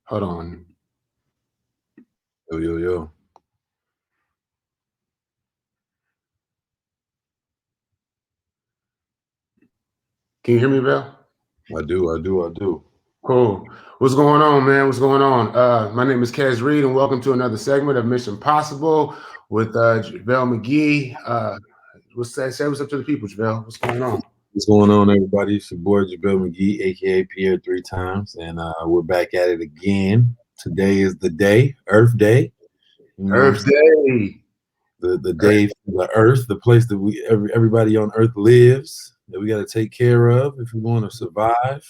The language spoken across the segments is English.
Hold on. Yo, yo, yo. Can you hear me, Val? I do. Cool. What's going on, man? What's going on? My name is Kez Reed, and welcome to another segment of Mission Possible with JaVale McGee. Say what's up to the people, JaVale. What's going on? What's going on, everybody? It's your boy JaVale McGee, aka Pierre 3 times, and we're back at it again. Today is the day, Earth Day. Earth Day. The day for the Earth, the place that everybody on Earth lives, that we got to take care of if we want to survive.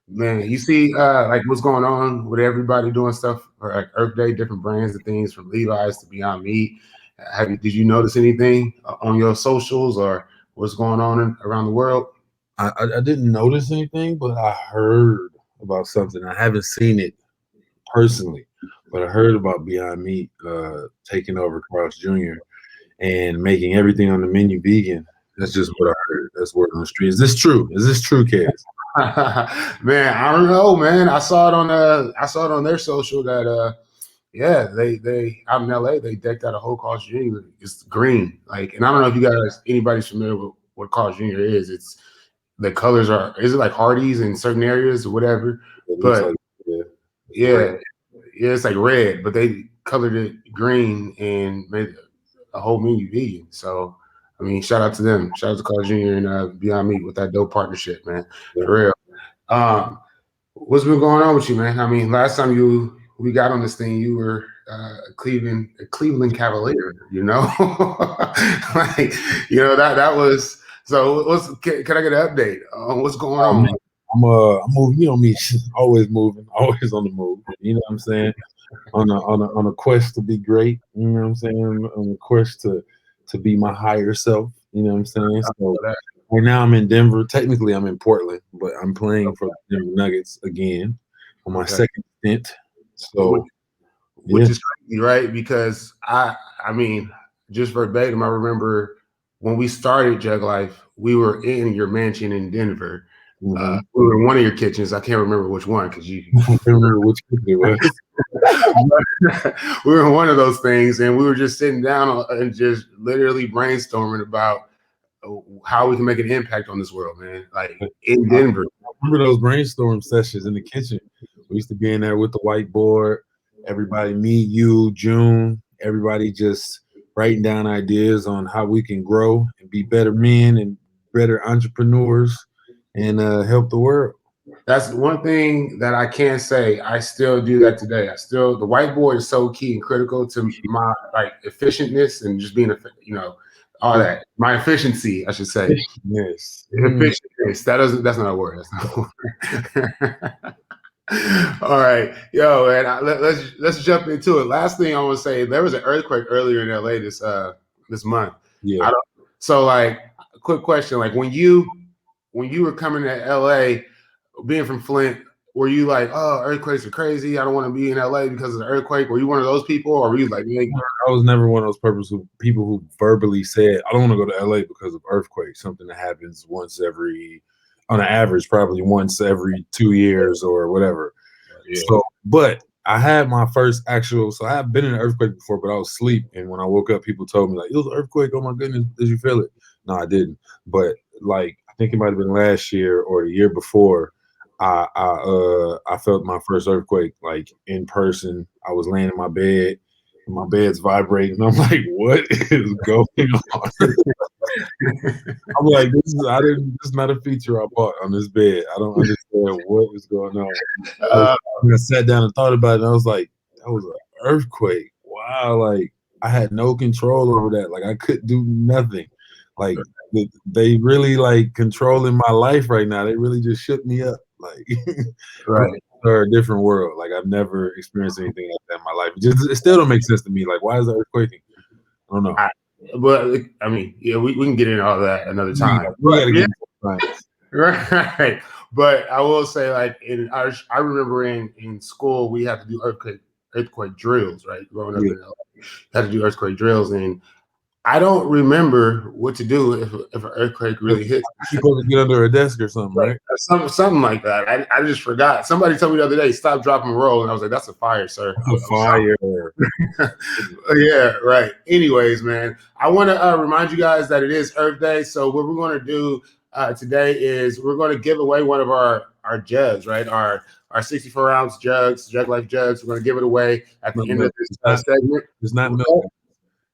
Man, you see, like what's going on with everybody doing stuff for like Earth Day, different brands and things from Levi's to Beyond Meat. Did you notice anything on your socials or what's going on around the world? I didn't notice anything, but I heard about something. I haven't seen it personally, but I heard about Beyond Meat taking over Carl's Jr. and making everything on the menu vegan. That's just what I heard. That's word on the street. Is this true? Is this true, kids? Man, I don't know, man. I saw it on their social that yeah, they out in LA they decked out a whole Carl's Jr. It's green. And I don't know if you guys anybody's familiar with what Carl's Jr. is. It's the colors is it like Hardee's in certain areas or whatever? But like, yeah, it's like red, but they colored it green and made a whole menu vegan. So I mean, shout out to them. Shout out to Carl Jr. and Beyond Meat with that dope partnership, man. For real. What's been going on with you, man? I mean, last time we got on this thing, you were a Cleveland Cavalier, you know? That was so can I get an update on what's going on? Man, I'm moving, you know me, always moving, always on the move. You know what I'm saying? On a quest to be great, you know what I'm saying? On a quest to be my higher self, you know what I'm saying? So right now I'm in Denver. Technically I'm in Portland, but I'm playing for the Denver Nuggets again on my second stint. So which is crazy, right? Because I mean, just verbatim, I remember when we started Jug Life, we were in your mansion in Denver. We were in one of your kitchens. I can't remember which one because you remember which kitchen it was. We were in one of those things, and we were just sitting down and just literally brainstorming about how we can make an impact on this world, man. Like in Denver. I remember those brainstorm sessions in the kitchen. We used to be in there with the whiteboard. Everybody, me, you, June, everybody just writing down ideas on how we can grow and be better men and better entrepreneurs and help the world. That's one thing that I can say. I still do that today. The whiteboard is so key and critical to my efficientness and just being all that. My efficiency, I should say. Yes. Efficientness. That's not a word. That's not a word. All right, yo, man. Let's jump into it. Last thing I want to say, there was an earthquake earlier in LA this month. Yeah. Quick question: like when you were coming to LA, being from Flint, were you like, oh, earthquakes are crazy, I don't want to be in LA because of the earthquake? Were you one of those people, or were you like, I was never one of those people who verbally said, I don't want to go to LA because of earthquakes, something that happens on an average, probably once every 2 years or whatever. Yeah. So, but I had my first so I have been in an earthquake before, but I was asleep. And when I woke up, people told me like, it was an earthquake. Oh my goodness. Did you feel it? No, I didn't. But like, I think it might've been last year or the year before. I felt my first earthquake, like in person. I was laying in my bed and my bed's vibrating. I'm like, what is going on? I'm like, this is not a feature I bought on this bed. I don't understand what is going on. I sat down and thought about it, and I was like, that was an earthquake. Wow, like I had no control over that. Like I couldn't do nothing. Like they really like controlling my life right now. They really just shook me up. Like right. Or a different world. Like I've never experienced anything like that in my life. It still don't make sense to me. Like, why is the earthquaking? I don't know. But I mean, yeah, we can get into all that another time. Right. But I will say, like I remember in school we had to do earthquake drills, right? Growing up in LA, had to do earthquake drills, and I don't remember what to do if an earthquake really hits. You're supposed to get under a desk or something, right? Something like that. I just forgot. Somebody told me the other day, stop, drop, and roll. And I was like, that's a fire, sir. A fire. Yeah, right. Anyways, man, I want to remind you guys that it is Earth Day. So what we're going to do today is we're going to give away one of our jugs, right? Our 64-ounce jugs, Jug Life jugs. We're going to give it away at the end of this segment. It's not milk.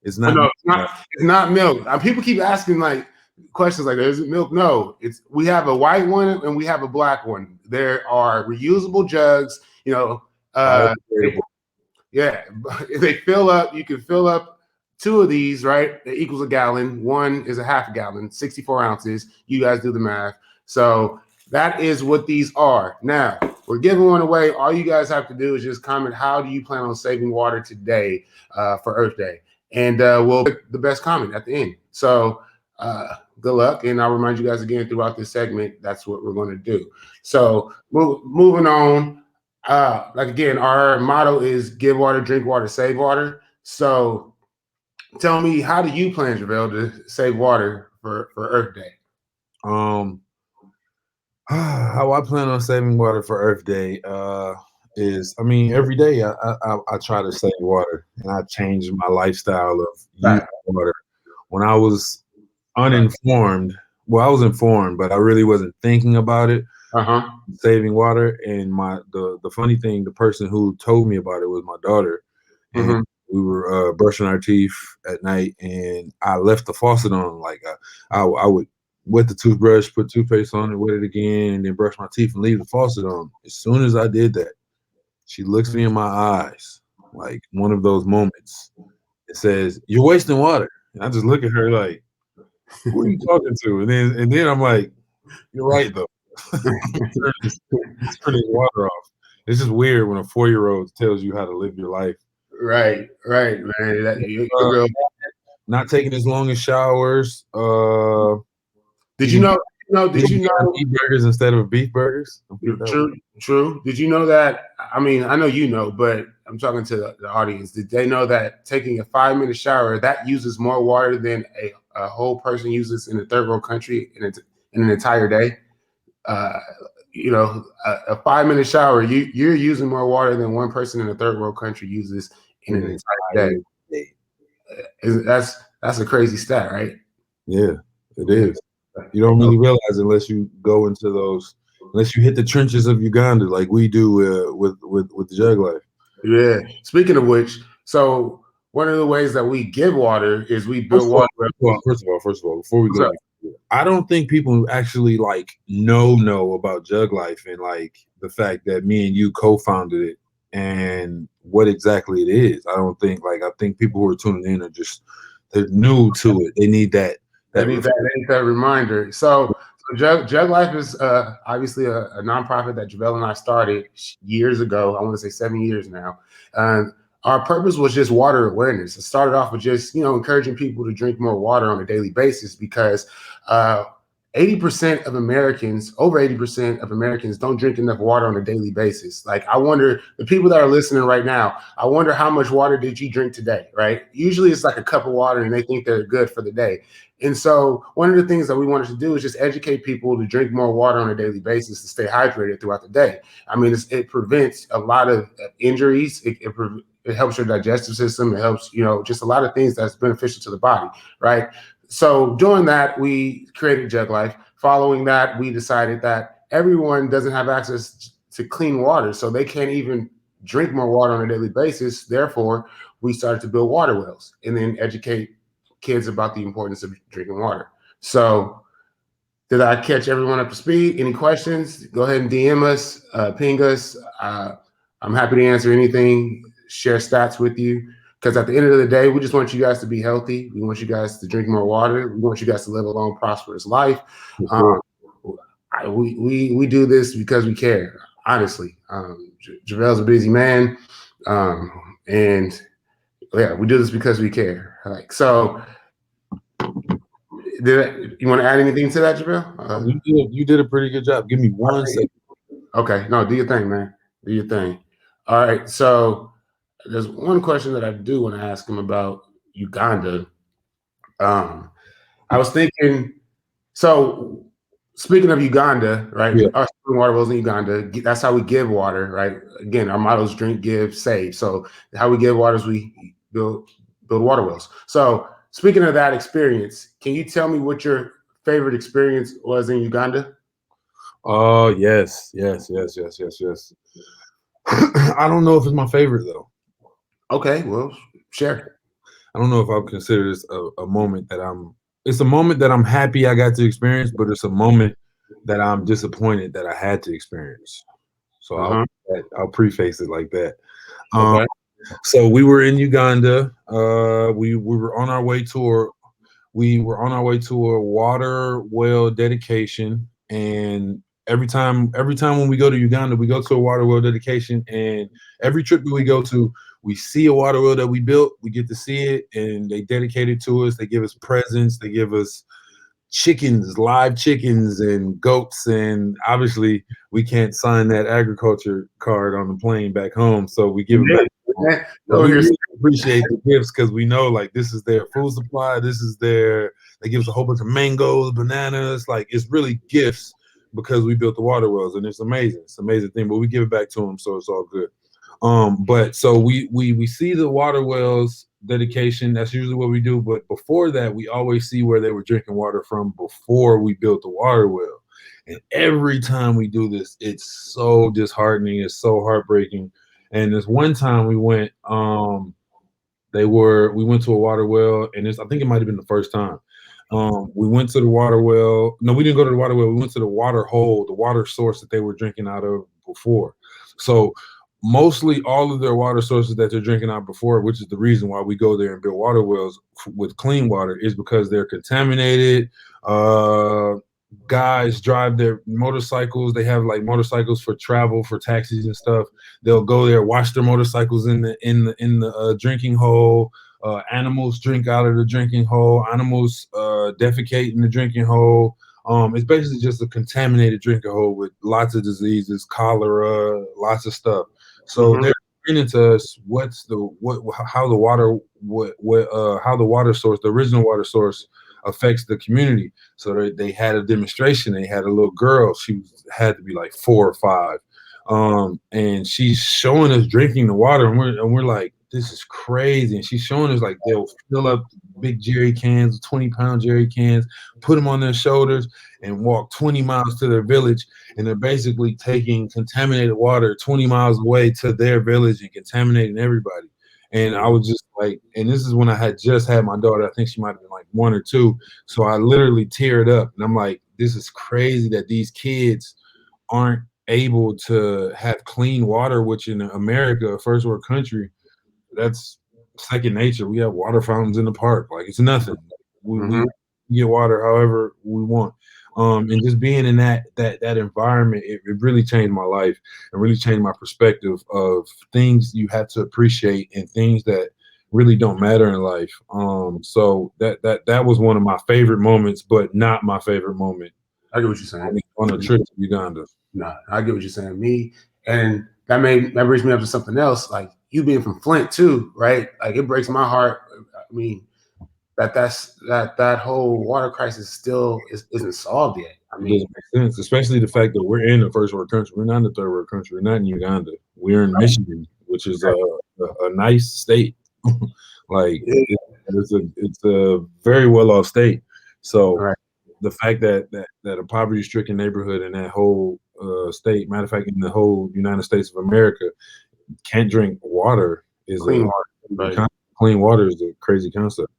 It's not. No, it's not milk. People keep asking like questions like, "Is it milk?" No, we have a white one and we have a black one. There are reusable jugs. You know, they fill up. You can fill up 2 of these, right? It equals a gallon. 1 is a half a gallon, 64 ounces. You guys do the math. So that is what these are. Now we're giving one away. All you guys have to do is just comment, how do you plan on saving water today for Earth Day? And we'll pick the best comment at the end. So good luck. And I'll remind you guys again throughout this segment, that's what we're going to do. So moving on. Like again, our motto is give water, drink water, save water. So tell me, how do you plan, JaVale, to save water for Earth Day? How I plan on saving water for Earth Day is, I mean, every day I try to save water, and I change my lifestyle of using water. When I was uninformed, well, I was informed, but I really wasn't thinking about it. Saving water, and the funny thing, the person who told me about it was my daughter, and we were brushing our teeth at night, and I left the faucet on. Like I would wet the toothbrush, put toothpaste on it, wet it again, and then brush my teeth and leave the faucet on. As soon as I did that, she looks me in my eyes, like one of those moments. It says, "You're wasting water." And I just look at her like, "Who are you talking to?" And then I'm like, "You're right though." Turning water off. It's just weird when a 4-year-old tells you how to live your life. Right, man. Not taking as long as showers. Did you know meat burgers instead of beef burgers? True. Did you know that? I mean, I know you know, but I'm talking to the audience. Did they know that taking a 5-minute shower that uses more water than a whole person uses in a third world country in an entire day? A 5-minute shower, you're using more water than one person in a third world country uses in an entire day. That's a crazy stat, right? Yeah, it is. You don't really realize unless you go into those, unless you hit the trenches of Uganda like we do with the Jug Life. Yeah. Speaking of which, so one of the ways that we give water is we build water. First of all, before we go, I don't think people actually like know about Jug Life and like the fact that me and you co-founded it and what exactly it is. I think people who are tuning in they're new to it. They need that. They need that reminder. So Jug Life is obviously a nonprofit that JaVale and I started years ago. I want to say 7 years now. Our purpose was just water awareness. It started off with just, encouraging people to drink more water on a daily basis because 80% of Americans, over 80% of Americans don't drink enough water on a daily basis. Like, I wonder, the people that are listening right now, I wonder how much water did you drink today, right? Usually it's like a cup of water and they think they're good for the day. And so one of the things that we wanted to do is just educate people to drink more water on a daily basis to stay hydrated throughout the day. I mean, it prevents a lot of injuries. It helps your digestive system. It helps, just a lot of things that's beneficial to the body, right? So doing that, we created Jug Life. Following that, we decided that everyone doesn't have access to clean water, so they can't even drink more water on a daily basis. Therefore, we started to build water wells and then educate kids about the importance of drinking water. So did I catch everyone up to speed? Any questions? Go ahead and DM us, ping us. I'm happy to answer anything, share stats with you. Because at the end of the day, we just want you guys to be healthy. We want you guys to drink more water. We want you guys to live a long, prosperous life. We do this because we care, honestly. JaVale's a busy man. And yeah, we do this because we care. So you want to add anything to that, JaVale? You did a pretty good job. Give me 1 second. Okay. No, do your thing, man. Do your thing. All right. So there's one question that I do want to ask him about Uganda. Um, I was thinking. So, speaking of Uganda, right? Yeah. Our spring water wells in Uganda. That's how we give water, right? Again, our motto is drink, give, save. So, how we give water is we build water wells. So, speaking of that experience, can you tell me what your favorite experience was in Uganda? Oh, yes, yes, yes, yes, yes, yes. I don't know if it's my favorite though. Okay, well, share. I don't know if I would consider this a moment that I'm. It's a moment that I'm happy I got to experience, but it's a moment that I'm disappointed that I had to experience. So Uh-huh. I'll preface it like that. Um, Okay. so we were in Uganda. We were on our way to a water well dedication, and every time when we go to Uganda, we go to a water well dedication, and every trip that we go to, we see a water well that we built. We get to see it, and they dedicate it to us. They give us presents. They give us chickens, live chickens, and goats, and obviously we can't sign that agriculture card on the plane back home, so we give it back. But Over we here. really appreciate the gifts because we know like this is their food supply. They give us a whole bunch of mangoes, bananas. Like it's really gifts because we built the water wells, and it's amazing. It's an amazing thing. But we give it back to them, so it's all good. But so we see the water wells dedication. That's usually what we do. But before that, we always see where they were drinking water from before we built the water well. And every time we do this, it's so disheartening. It's so heartbreaking. And this one time we went, we went to a water well, and I think it might have been the first time. We went to the water well. No, we didn't go to the water well. We went to the water hole, the water source that they were drinking out of before. So mostly all of their water sources that they're drinking out before, which is the reason why we go there and build water wells with clean water, is because they're contaminated. Uh, Guys drive their motorcycles. They have like motorcycles for travel, for taxis and stuff. They'll go there, wash their motorcycles in the drinking hole. Animals drink out of the drinking hole. Animals defecate in the drinking hole. It's basically just a contaminated drinking hole with lots of diseases, cholera, lots of stuff. So Mhm. they're explaining to us how the water how the water source, the original water source, affects the community. So they had a demonstration. They had a little girl. Had to be like 4 or 5, and she's showing us drinking the water, and we're like, this is crazy. And she's showing us like they'll fill up big jerry cans, 20-pound jerry cans, put them on their shoulders, and walk 20 miles to their village. And they're basically taking contaminated water 20 miles away to their village and contaminating everybody. And I was just like, and this is when I had just had my daughter. I think she might have been like 1 or 2. So I literally teared up, and I'm like, this is crazy that these kids aren't able to have clean water, which in America, a first world country, that's second nature. We have water fountains in the park. Like it's nothing. We Mhm. get water however we want. And just being in that environment, it really changed my life and really changed my perspective of things you have to appreciate and things that really don't matter in life. So that was one of my favorite moments, but not my favorite moment I get what you're saying. on a trip to Uganda. No, I get what you're saying. Me, and that brings me up to something else. Like you being from Flint too, right? Like it breaks my heart. I mean, that whole water crisis still isn't solved yet. I It doesn't mean, make sense, especially the fact that we're in a first world country. We're not in a third world country. We're not in Uganda. We're in Michigan, which is a nice state. Like yeah, it's a very well off state. So right, the fact that a poverty stricken neighborhood in that whole state, matter of fact, in the whole United States of America, can't drink water is clean water, right, clean water is a crazy concept.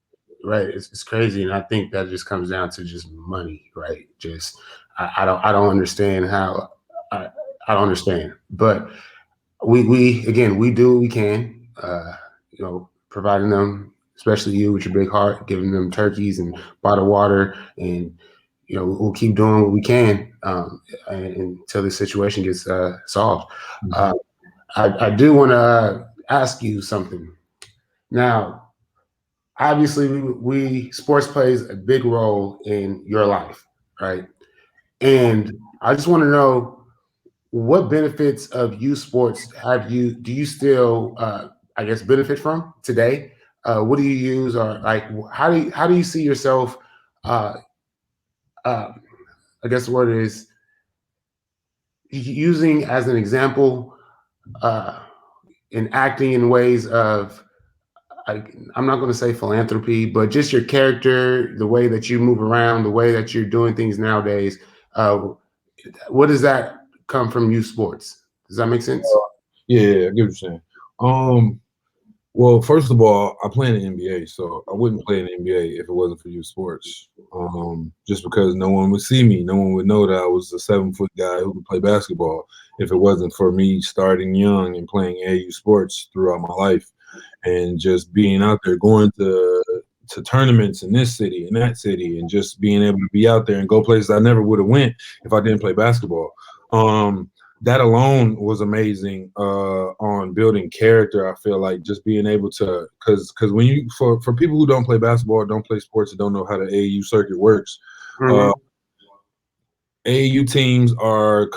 right. It's crazy, and I think that just comes down to just money, right? Just I don't understand how I, I don't understand, but we again we do what we can, providing them, especially you with your big heart, giving them turkeys and bottled water, and we'll keep doing what we can, until this situation gets solved. Mhm. Uh, I do want to ask you something. Now, obviously, we sports plays a big role in your life, right? And I just want to know what benefits of youth sports do you still, I guess, benefit from today? What do you use, or like how do you see yourself? Uh, I guess the word is using as an example uh, in acting in ways of I'm not going to say philanthropy, but just your character, the way that you move around, the way that you're doing things nowadays. Uh, what does that come from youth sports? Does that make sense? Yeah, I get what you're saying. Well, first of all, I play in the NBA, so I wouldn't play in the NBA if it wasn't for youth sports. Just because no one would see me, no one would know that I was a 7-foot guy who could play basketball if it wasn't for me starting young and playing AU sports throughout my life, and just being out there, going to tournaments in this city and that city, and just being able to be out there and go places I never would have went if I didn't play basketball. That alone was amazing on building character. I feel like just being able to, because when you, for people who don't play basketball, don't play sports, and don't know how the AAU circuit works, AAU teams are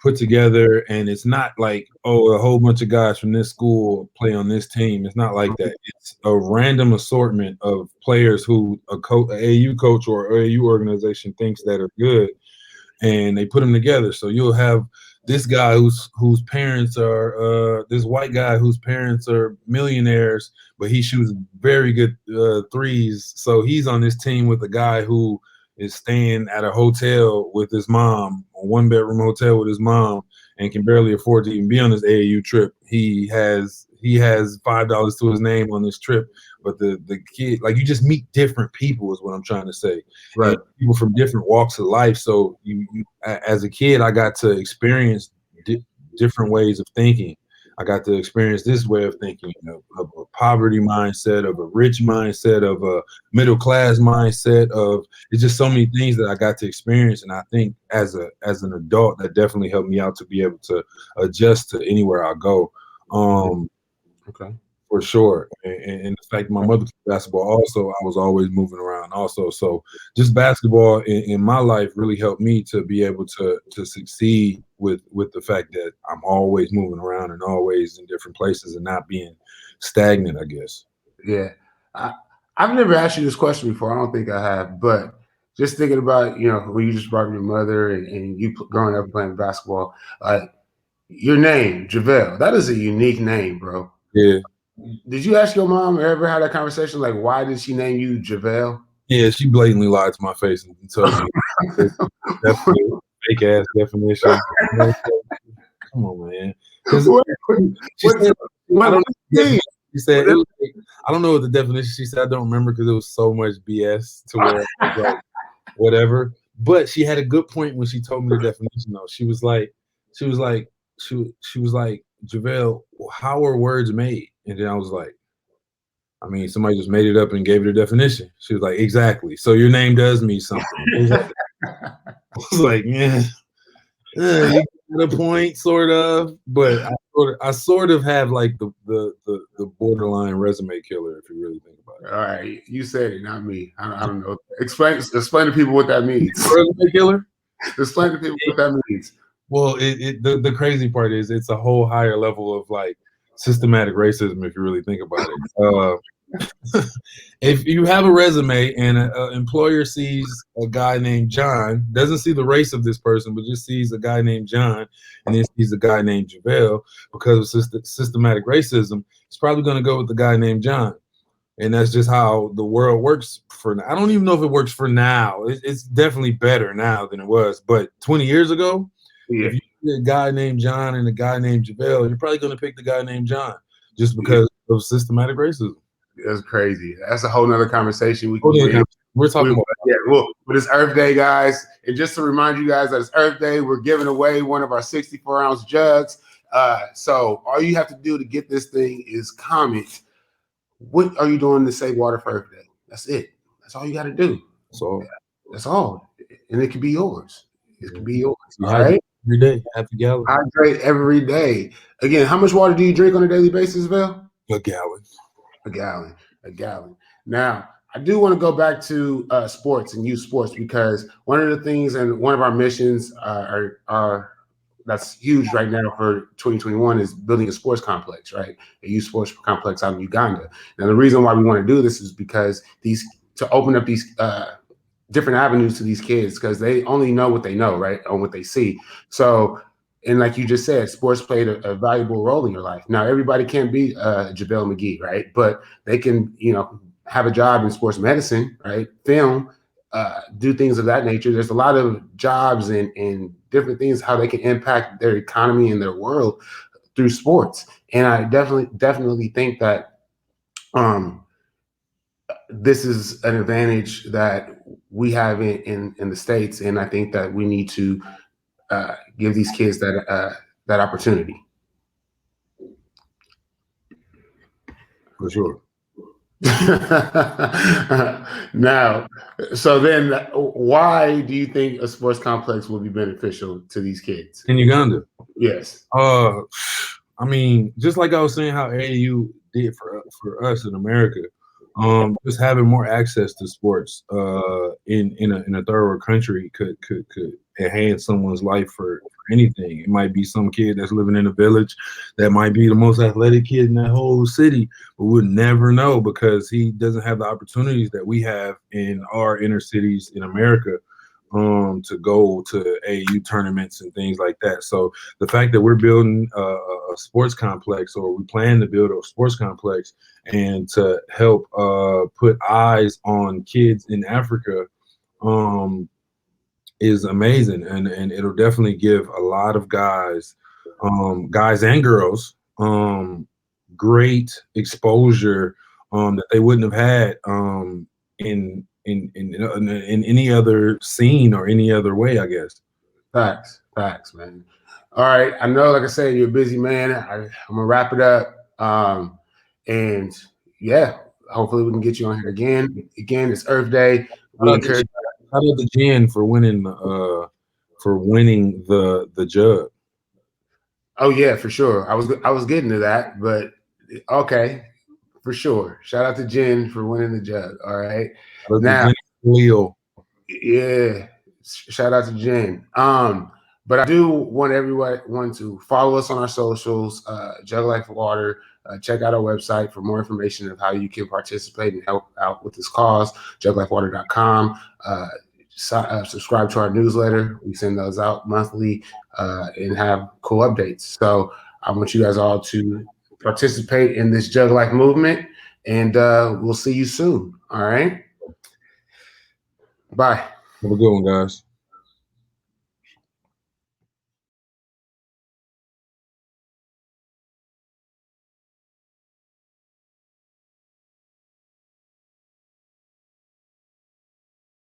put together, and it's not like, oh, a whole bunch of guys from this school play on this team. It's not like that. It's a random assortment of players who a AAU coach or AAU organization thinks that are good, and they put them together. So you'll have this guy whose parents are this white guy whose parents are millionaires, but he shoots very good threes. So he's on this team with a guy who is staying at a hotel with his mom, a 1-bedroom hotel with his mom, and can barely afford to even be on this AAU trip. He has $5 to his name on this trip. But the kid, like, you just meet different people is what I'm trying to say. Right. And people from different walks of life. So you as a kid, I got to experience different ways of thinking. I got to experience this way of thinking, of a poverty mindset, of a rich mindset, of a middle class mindset. Of it's just so many things that I got to experience, and I think as an adult, that definitely helped me out to be able to adjust to anywhere I go. Okay. For sure. And the fact that my mother played basketball also, I was always moving around also. So just basketball in my life really helped me to be able to succeed with the fact that I'm always moving around and always in different places and not being stagnant, I guess. Yeah. I've never asked you this question before. I don't think I have, but just thinking about, when you just brought up your mother and you growing up playing basketball, your name, JaVale, that is a unique name, bro. Yeah. Did you ask your mom or ever had that conversation? Like, why did she name you JaVale? Yeah, she blatantly lied to my face and told me it's definitely fake ass definition. Come on, man. Because she said, I don't know. She said, it was like, I don't know what the definition. She said, I don't remember because it was so much BS to where like, whatever. But she had a good point when she told me the definition. Though she was like, JaVale, how are words made? And then I was like, I mean, somebody just made it up and gave it a definition. She was like, exactly. So your name does mean something. I was like, yeah, you get a point, sort of. But I sort of have like the borderline resume killer, if you really think about it. All right, you said it, not me. I don't know. Explain to people what that means. Resume killer. Explain to people what that means. Well, the crazy part is it's a whole higher level of like systematic racism, if you really think about it. If you have a resume and an employer sees a guy named John, doesn't see the race of this person, but just sees a guy named John, and then sees a guy named JaVale, because of systematic racism, it's probably going to go with the guy named John. And that's just how the world works for now. I don't even know if it works for now. It's definitely better now than it was. But 20 years ago, if you see a guy named John and a guy named JaVale, you're probably going to pick the guy named John just because of systematic racism. That's crazy. That's a whole nother conversation. We're talking about. Yeah, well, but it's Earth Day, guys. And just to remind you guys that it's Earth Day, we're giving away one of our 64-ounce jugs. So all you have to do to get this thing is comment, what are you doing to save water for Earth Day? That's it. That's all you got to do. So that's all. And it can be yours. It can be yours. All right? Every day. Half a gallon. Hydrate every day. Again, how much water do you drink on a daily basis, Val? A gallon. A gallon. Now, I do want to go back to sports and youth sports, because one of the things and one of our missions that's huge right now for 2021 is building a sports complex, right? A youth sports complex out in Uganda. Now, the reason why we want to do this is because to open up these different avenues to these kids, because they only know what they know, right, on what they see. So, and like you just said, sports played a valuable role in your life. Now, everybody can't be JaVale McGee, right? But they can, have a job in sports medicine, right? Film, do things of that nature. There's a lot of jobs and different things how they can impact their economy and their world through sports. And I definitely think that this is an advantage that we have in the States, and I think that we need to give these kids that opportunity. For sure. Now, so then why do you think a sports complex will be beneficial to these kids in Uganda? Yes. I mean, just like I was saying, how AAU did for us in America, just having more access to sports in a third world country could enhance someone's life for anything. It might be some kid that's living in a village that might be the most athletic kid in that whole city, but we'll never know because he doesn't have the opportunities that we have in our inner cities in America to go to AAU tournaments and things like that. So the fact that we're building a sports complex, or we plan to build a sports complex, and to help put eyes on kids in Africa is amazing, and it'll definitely give a lot of guys and girls great exposure that they wouldn't have had in any other scene or any other way, I guess. Facts, man. All right, I know, like I said, you're a busy man. I'm gonna wrap it up, and yeah, hopefully we can get you on here again. Again, it's Earth Day. We encourage. Shout out to Jen for winning the jug. Oh yeah, for sure. I was getting to that, but okay, for sure. Shout out to Jen for winning the jug. All right, now, yeah, shout out to Jen. But I do want everyone to follow us on our socials, JUGLIFE Water. Check out our website for more information of how you can participate and help out with this cause, juglifewater.com. Subscribe to our newsletter. We send those out monthly and have cool updates. So I want you guys all to participate in this Jug Life movement, and we'll see you soon. All right. Bye. Have a good one, guys.